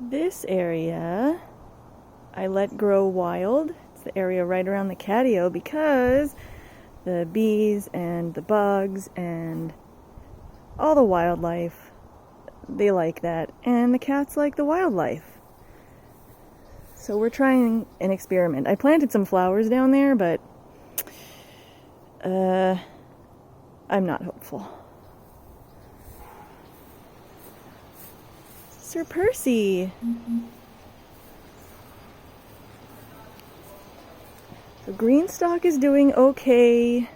This area I let grow wild. It's the area right around the catio because the bees and the bugs and all the wildlife, they like that. And the cats like the wildlife. So we're trying an experiment. I planted some flowers down there, but I'm not hopeful. Sir Percy! So Greenstock is doing okay.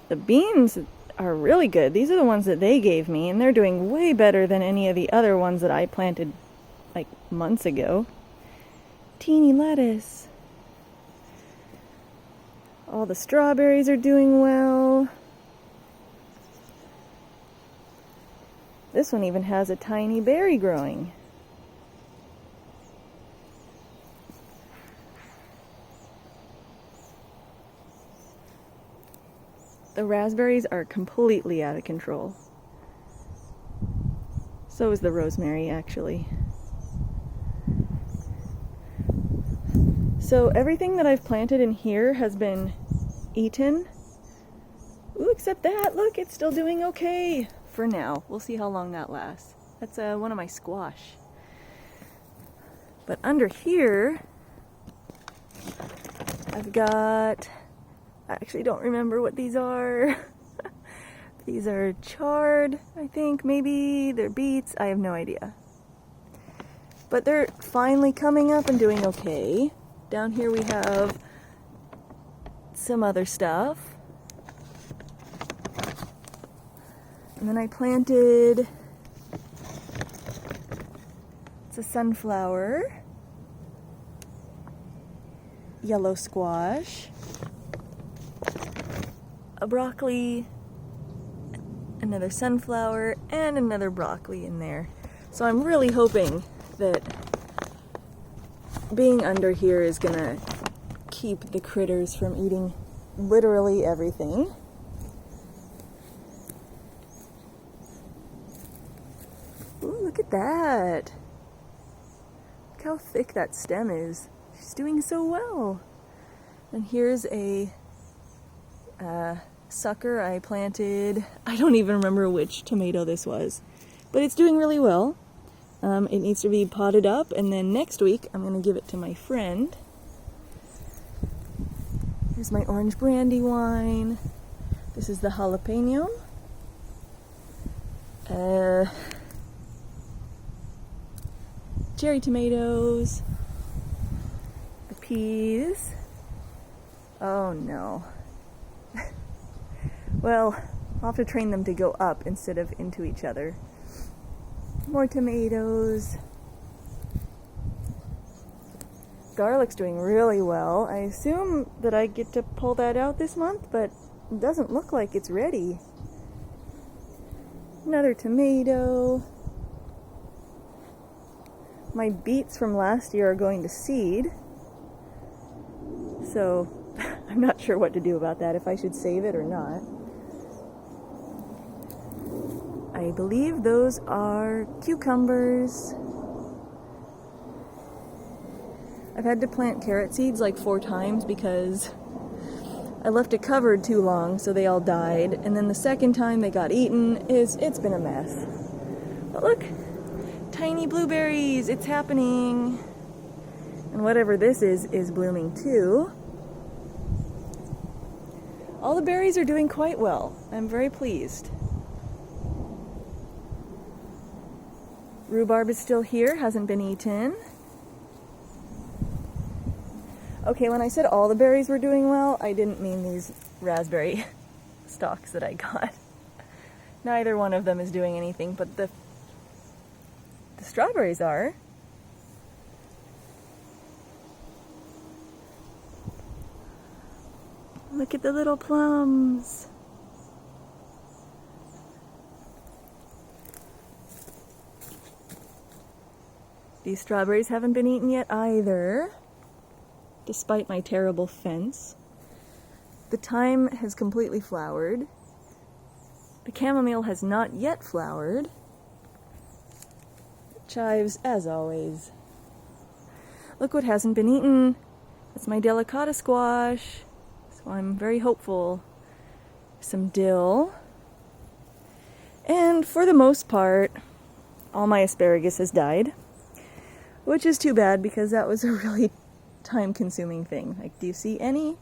The beans are really good. These are the ones that they gave me, and they're doing way better than any of the other ones that I planted like months ago. Teeny lettuce. All the strawberries are doing well. This one even has a tiny berry growing. The raspberries are completely out of control. So is the rosemary, actually. So everything that I've planted in here has been eaten. Ooh, except that, look, it's still doing okay for now. We'll see how long that lasts. That's one of my squash. But under here, I've got, I actually don't remember what these are. These are chard, I think, maybe they're beets, I have no idea. But they're finally coming up and doing okay. Down here we have some other stuff. And then I planted, it's a sunflower, yellow squash, a broccoli, another sunflower, and another broccoli in there. So I'm really hoping that being under here is gonna keep the critters from eating literally everything. Ooh, look at that. Look how thick that stem is. She's doing so well. And here's a sucker I planted. I don't even remember which tomato this was, but it's doing really well. It needs to be potted up, and then next week I'm going to give it to my friend. Here's my orange brandy wine. This is the jalapeno. Cherry tomatoes. The peas. Oh no. Well, I'll have to train them to go up instead of into each other. More tomatoes. Garlic's doing really well. I assume that I get to pull that out this month, but it doesn't look like it's ready. Another tomato. My beets from last year are going to seed. So I'm not sure what to do about that, if I should save it or not. I believe those are cucumbers. I've had to plant carrot seeds like 4 times because I left it covered too long, so they all died. And then the second time they got eaten. It's been a mess. But look, tiny blueberries, it's happening. And whatever this is blooming too. All the berries are doing quite well. I'm very pleased. Rhubarb is still here, hasn't been eaten. Okay, when I said all the berries were doing well, I didn't mean these raspberry stalks that I got. Neither one of them is doing anything, but the strawberries are. Look at the little plums. These strawberries haven't been eaten yet either, despite my terrible fence. The thyme has completely flowered. The chamomile has not yet flowered. Chives, as always, look what hasn't been eaten. That's my delicata squash. So I'm very hopeful. Some dill. And for the most part, all my asparagus has died. Which is too bad because that was a really time-consuming thing. Like, do you see any?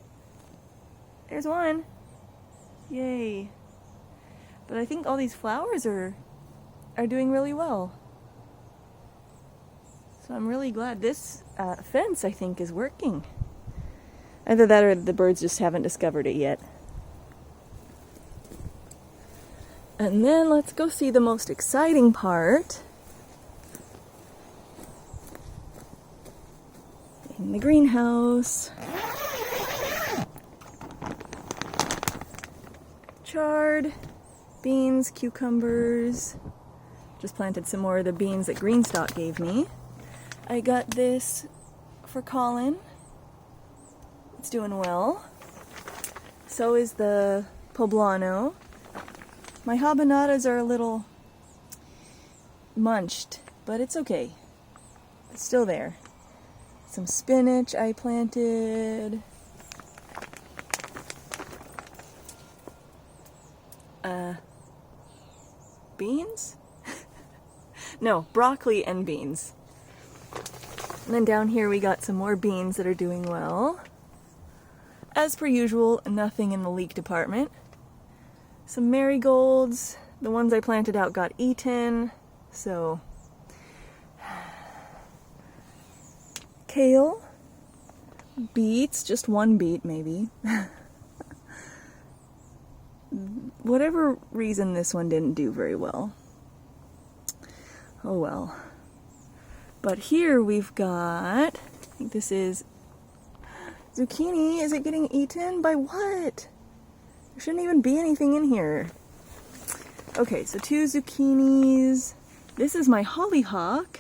There's one. Yay. But I think all these flowers are doing really well. So I'm really glad. This fence, I think, is working. Either that or the birds just haven't discovered it yet. And then let's go see the most exciting part. In the greenhouse. Chard, beans, cucumbers. Just planted some more of the beans that Greenstock gave me. I got this for Colin. It's doing well. So is the poblano. My habanadas are a little munched, but it's okay. It's still there. Some spinach I planted. Beans? No, broccoli and beans. And then down here we got some more beans that are doing well. As per usual, nothing in the leek department. Some marigolds. The ones I planted out got eaten, so... Kale. Beets, just one beet maybe. Whatever reason this one didn't do very well. Oh well. But here we've got, I think this is zucchini. Is it getting eaten by what? There shouldn't even be anything in here. Okay, so 2 zucchinis. This is my hollyhock.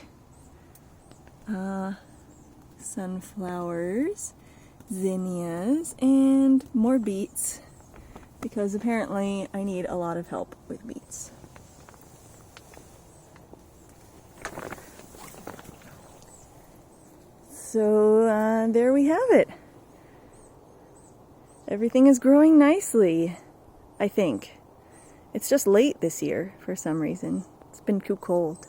Sunflowers, zinnias, and more beets. Because apparently I need a lot of help with beets. So there we have it. Everything is growing nicely, I think. It's just late this year for some reason. It's been too cold.